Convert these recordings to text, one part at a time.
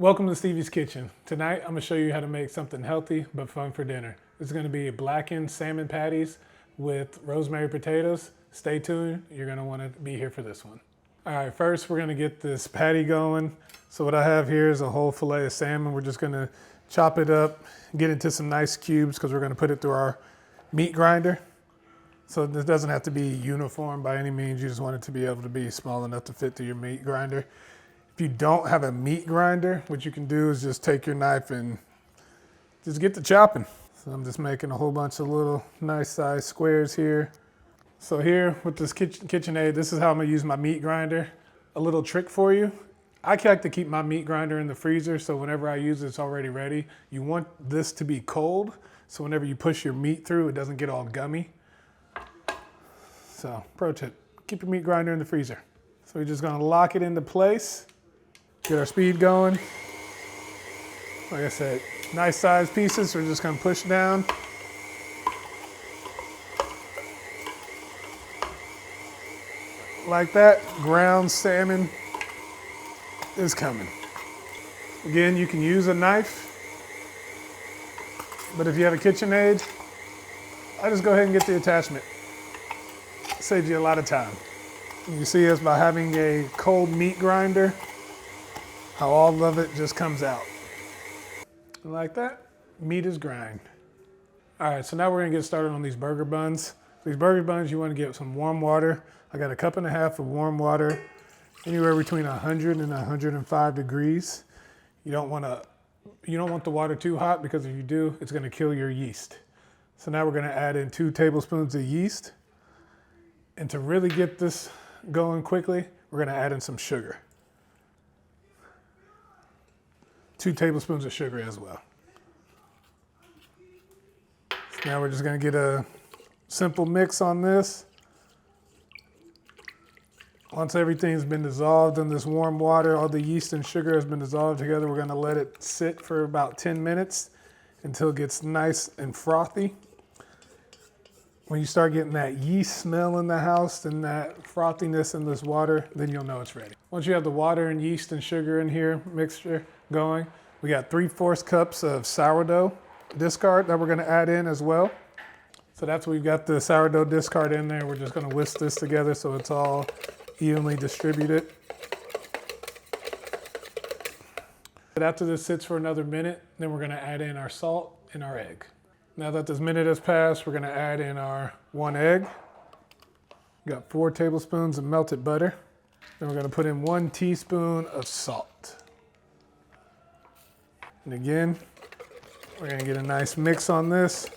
Welcome to Stevie's Kitchen. Tonight I'm going to show you how to make something healthy but fun for dinner. This is going to be blackened salmon patties with rosemary potatoes. Stay tuned, you're going to want to be here for this one. Alright, first we're going to get this patty going. So what I have here is a whole fillet of salmon. We're just going to chop it up, get into some nice cubes because we're going to put it through our meat grinder. So this doesn't have to be uniform by any means, you just want it to be able to be small enough to fit through your meat grinder. If you don't have a meat grinder, what you can do is just take your knife and just get to chopping. So I'm just making a whole bunch of little nice sized squares here. So here with this KitchenAid, this is how I'm gonna use my meat grinder. A little trick for you. I like to keep my meat grinder in the freezer, so whenever I use it, it's already ready. You want this to be cold, so whenever you push your meat through, it doesn't get all gummy. So pro tip, keep your meat grinder in the freezer. So we're just gonna lock it into place. Get our speed going. Like I said, nice sized pieces. We're just gonna push down. Like that, ground salmon is coming. Again, you can use a knife, but if you have a KitchenAid, I just go ahead and get the attachment. Saves you a lot of time. You see us by having a cold meat grinder, how all of it just comes out. And like that, meat is grind. All right, so now we're gonna get started on these burger buns. These burger buns, you wanna get some warm water. I got a 1.5 cups of warm water, anywhere between 100 and 105 degrees. You don't want the water too hot because if you do, it's gonna kill your yeast. So now we're gonna add in 2 tablespoons of yeast. And to really get this going quickly, we're gonna add in some sugar. 2 tablespoons of sugar as well. So now we're just gonna get a simple mix on this. Once everything's been dissolved in this warm water, all the yeast and sugar has been dissolved together, we're gonna let it sit for about 10 minutes until it gets nice and frothy. When you start getting that yeast smell in the house and that frothiness in this water, then you'll know it's ready. Once you have the water and yeast and sugar in here, mixture going, we got 3/4 cups of sourdough discard that we're gonna add in as well. So that's what we've got the sourdough discard in there. We're just gonna whisk this together so it's all evenly distributed. But after this sits for another minute, then we're gonna add in our salt and our egg. Now that this minute has passed, we're gonna add in our 1 egg. We got 4 tablespoons of melted butter. Then we're gonna put in 1 teaspoon of salt. And again, we're gonna get a nice mix on this.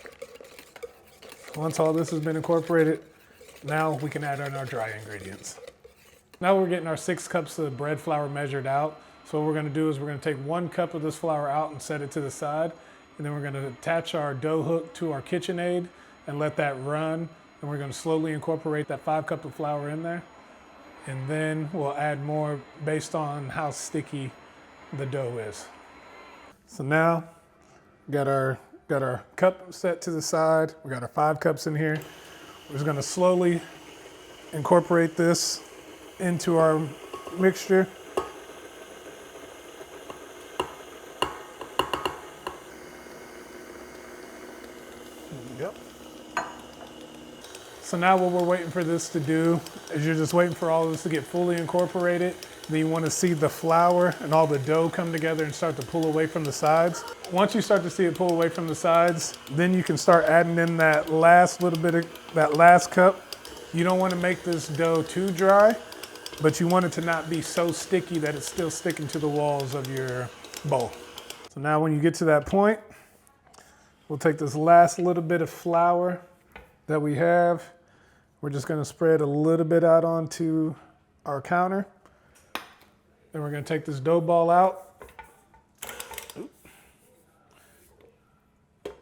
Once all this has been incorporated, now we can add in our dry ingredients. Now we're getting our 6 cups of bread flour measured out. So what we're gonna do is we're gonna take 1 cup of this flour out and set it to the side. And then we're gonna attach our dough hook to our KitchenAid and let that run. And we're gonna slowly incorporate that 5 cups of flour in there. And then we'll add more based on how sticky the dough is. So now, got our cup set to the side. We got our 5 cups in here. We're just gonna slowly incorporate this into our mixture. Yep. So now what we're waiting for this to do is you're just waiting for all of this to get fully incorporated. Then you want to see the flour and all the dough come together and start to pull away from the sides. Once you start to see it pull away from the sides, then you can start adding in that last little bit of that last cup. You don't want to make this dough too dry, but you want it to not be so sticky that it's still sticking to the walls of your bowl. So now when you get to that point, we'll take this last little bit of flour that we have. We're just gonna spread a little bit out onto our counter. Then we're gonna take this dough ball out. And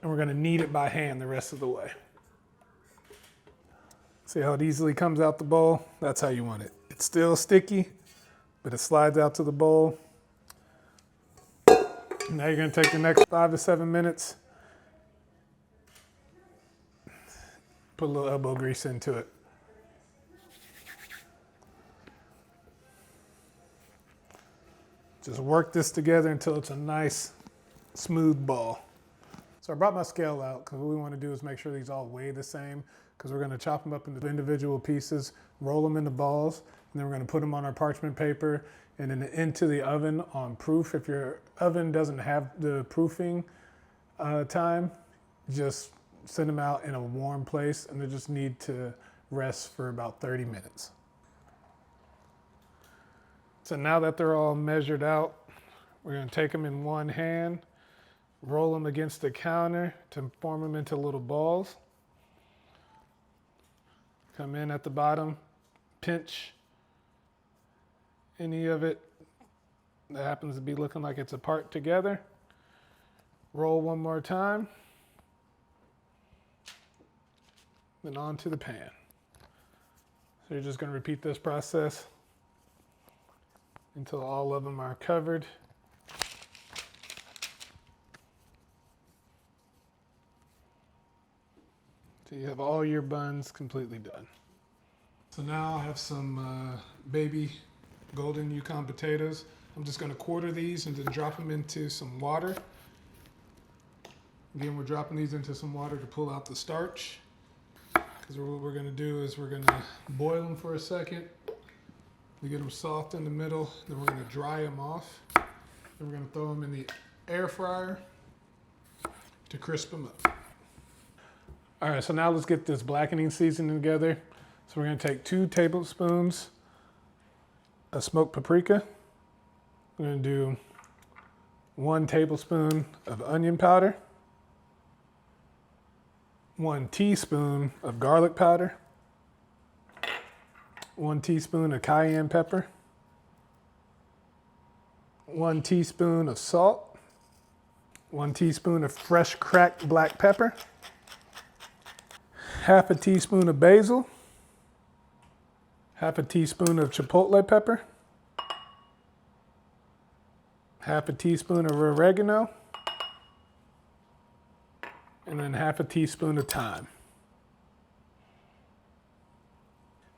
we're gonna knead it by hand the rest of the way. See how it easily comes out the bowl? That's how you want it. It's still sticky, but it slides out to the bowl. Now you're gonna take the next 5 to 7 minutes. Put a little elbow grease into it. Just work this together until it's a nice smooth ball. So I brought my scale out because what we want to do is make sure these all weigh the same, because we're going to chop them up into individual pieces, roll them into balls, and then we're going to put them on our parchment paper and then into the oven on proof. If your oven doesn't have the proofing time, just send them out in a warm place, and they just need to rest for about 30 minutes. So now that they're all measured out, we're going to take them in one hand, roll them against the counter to form them into little balls. Come in at the bottom, pinch any of it that happens to be looking like it's apart together. Roll one more time, then onto the pan. So you're just going to repeat this process until all of them are covered. So you have all your buns completely done. So now I have some baby golden Yukon potatoes. I'm just going to quarter these and then drop them into some water. Again, we're dropping these into some water to pull out the starch. Because what we're going to do is we're going to boil them for a second. We get them soft in the middle, then we're going to dry them off. Then we're going to throw them in the air fryer to crisp them up. All right, so now let's get this blackening seasoning together. So we're going to take 2 tablespoons of smoked paprika. We're going to do 1 tablespoon of onion powder, 1 teaspoon of garlic powder, 1 teaspoon of cayenne pepper, 1 teaspoon of salt, 1 teaspoon of fresh cracked black pepper, half a teaspoon of basil, half a teaspoon of chipotle pepper, half a teaspoon of oregano, and then half a teaspoon of thyme.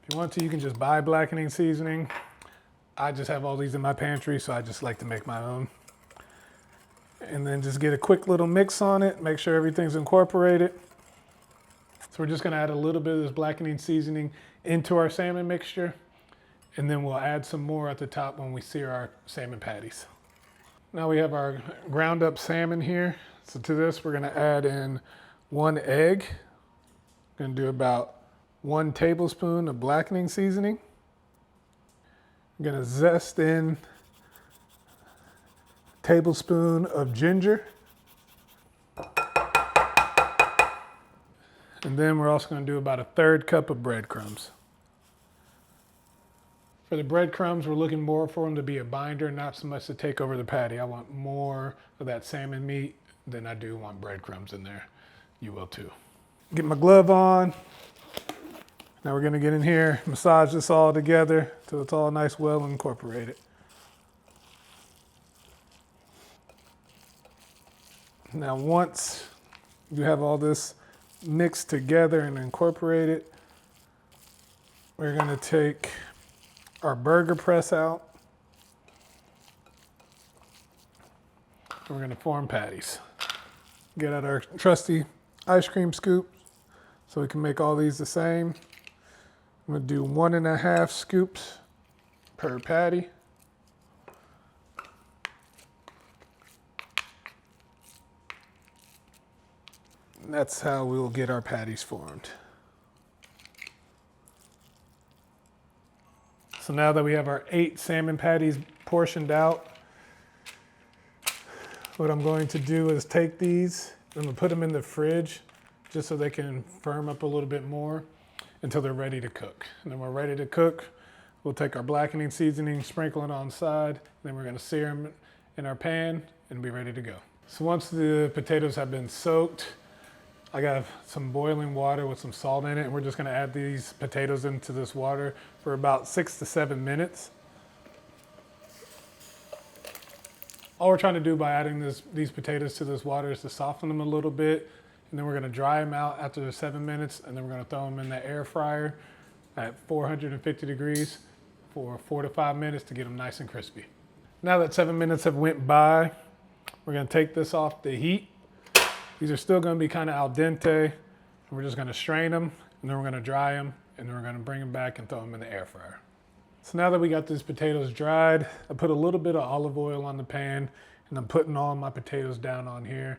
If you want to, you can just buy blackening seasoning. I just have all these in my pantry, so I just like to make my own. And then just get a quick little mix on it, make sure everything's incorporated. So we're just gonna add a little bit of this blackening seasoning into our salmon mixture, and then we'll add some more at the top when we sear our salmon patties. Now we have our ground up salmon here. So to this, we're gonna add in 1 egg. We're gonna do about 1 tablespoon of blackening seasoning. I'm gonna zest in a tablespoon of ginger. And then we're also gonna do about 1/3 cup of breadcrumbs. For the breadcrumbs, we're looking more for them to be a binder, not so much to take over the patty. I want more of that salmon meat than I do want breadcrumbs in there. You will too. Get my glove on. Now we're gonna get in here, massage this all together till it's all nice, well incorporated. Now once you have all this mixed together and incorporated, we're gonna take our burger press out. We're gonna form patties. Get out our trusty ice cream scoop so we can make all these the same. I'm gonna do 1.5 scoops per patty. And that's how we'll get our patties formed. So now that we have our 8 salmon patties portioned out, what I'm going to do is take these, I'm gonna put them in the fridge just so they can firm up a little bit more until they're ready to cook. And then we're ready to cook. We'll take our blackening seasoning, sprinkle it on the side, and then we're gonna sear them in our pan and be ready to go. So once the potatoes have been soaked, I got some boiling water with some salt in it, and we're just gonna add these potatoes into this water for about 6 to 7 minutes. All we're trying to do by adding these potatoes to this water is to soften them a little bit, and then we're gonna dry them out after the 7 minutes, and then we're gonna throw them in the air fryer at 450 degrees for 4 to 5 minutes to get them nice and crispy. Now that 7 minutes have went by, we're gonna take this off the heat. These are still gonna be kind of al dente. We're just gonna strain them, and then we're gonna dry them, and then we're gonna bring them back and throw them in the air fryer. So now that we got these potatoes dried, I put a little bit of olive oil on the pan, and I'm putting all my potatoes down on here.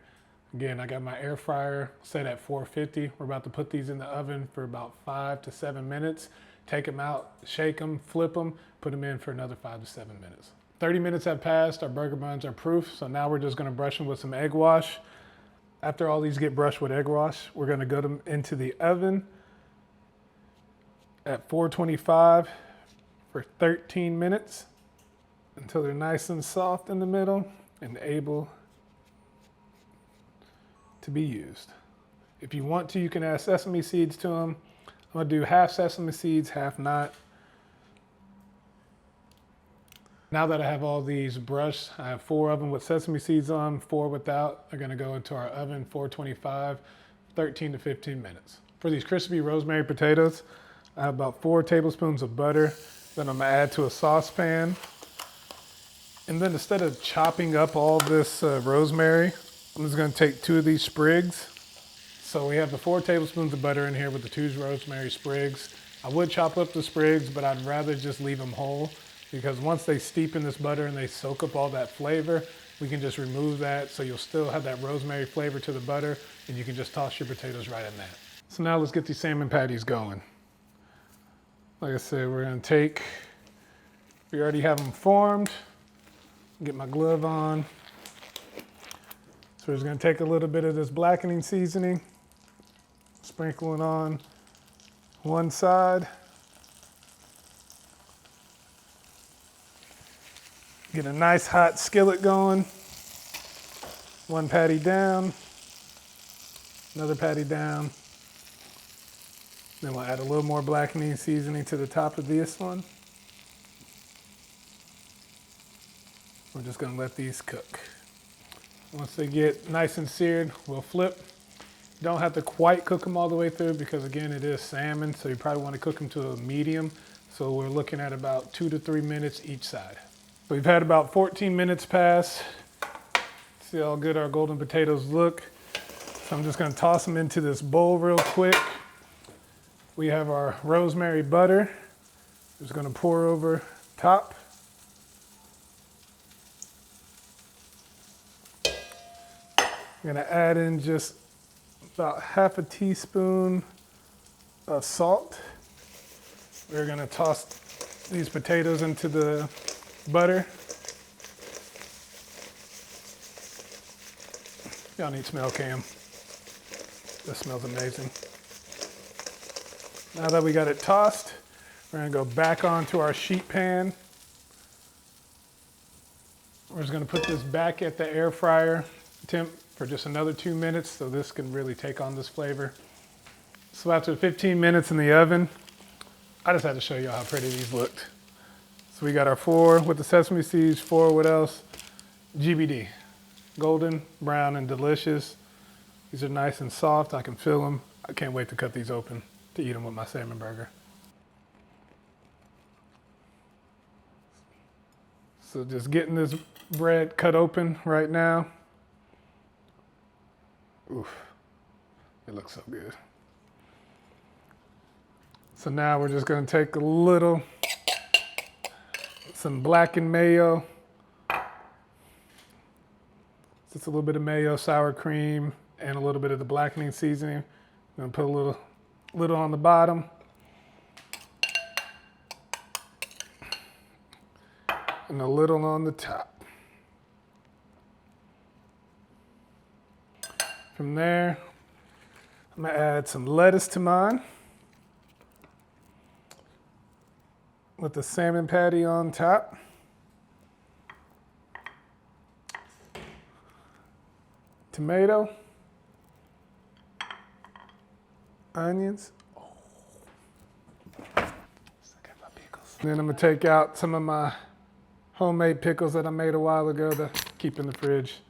Again, I got my air fryer set at 450. We're about to put these in the oven for about 5 to 7 minutes. Take them out, shake them, flip them, put them in for another 5 to 7 minutes. 30 minutes have passed, our burger buns are proof, so now we're just gonna brush them with some egg wash. After all these get brushed with egg wash, we're gonna go them into the oven at 425 for 13 minutes until they're nice and soft in the middle and able to be used. If you want to, you can add sesame seeds to them. I'm gonna do half sesame seeds, half not. Now that I have all these brushed, I have 4 of them with sesame seeds on, 4 without. They're gonna go into our oven, 425, 13 to 15 minutes. For these crispy rosemary potatoes, I have about 4 tablespoons of butter that I'm gonna add to a saucepan. And then instead of chopping up all this rosemary, I'm just gonna take 2 of these sprigs. So we have the 4 tablespoons of butter in here with the 2 rosemary sprigs. I would chop up the sprigs, but I'd rather just leave them whole, because once they steep in this butter and they soak up all that flavor, we can just remove that, so you'll still have that rosemary flavor to the butter, and you can just toss your potatoes right in that. So now let's get these salmon patties going. Like I said, we're gonna take, we already have them formed. Get my glove on. So we're just gonna take a little bit of this blackening seasoning, sprinkle it on one side. Get a nice hot skillet going. One patty down, another patty down. Then we'll add a little more blackening seasoning to the top of this one. We're just gonna let these cook. Once they get nice and seared, we'll flip. You don't have to quite cook them all the way through, because again, it is salmon, so you probably wanna cook them to a medium. So we're looking at about 2 to 3 minutes each side. We've had about 14 minutes pass. See how good our golden potatoes look. So I'm just gonna toss them into this bowl real quick. We have our rosemary butter. Just gonna pour over top. I'm gonna add in just about half a teaspoon of salt. We're gonna toss these potatoes into the butter. Y'all need smell cam. This smells amazing. Now that we got it tossed, we're gonna go back onto our sheet pan. We're just gonna put this back at the air fryer temp for just another 2 minutes, so this can really take on this flavor. So after 15 minutes in the oven, I just had to show you how pretty these looked. So we got our 4 with the sesame seeds, 4 what else? GBD, golden, brown, and delicious. These are nice and soft, I can feel them. I can't wait to cut these open to eat them with my salmon burger. So just getting this bread cut open right now. Oof, it looks so good. So now we're just gonna take a little, some blackened mayo. Just a little bit of mayo, sour cream, and a little bit of the blackening seasoning. I'm gonna put a little on the bottom. And a little on the top. From there, I'm gonna add some lettuce to mine with the salmon patty on top. Tomato, onions. Then I'm gonna take out some of my homemade pickles that I made a while ago to keep in the fridge.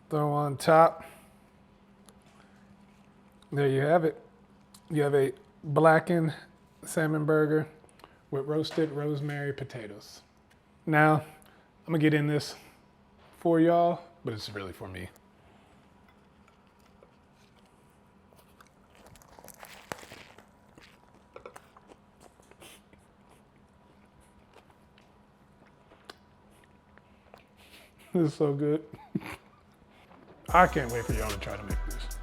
Throw on top. There you have it. You have a blackened salmon burger with roasted rosemary potatoes. Now, I'm gonna get in this for y'all, but it's really for me. This is so good. I can't wait for y'all to try to make this.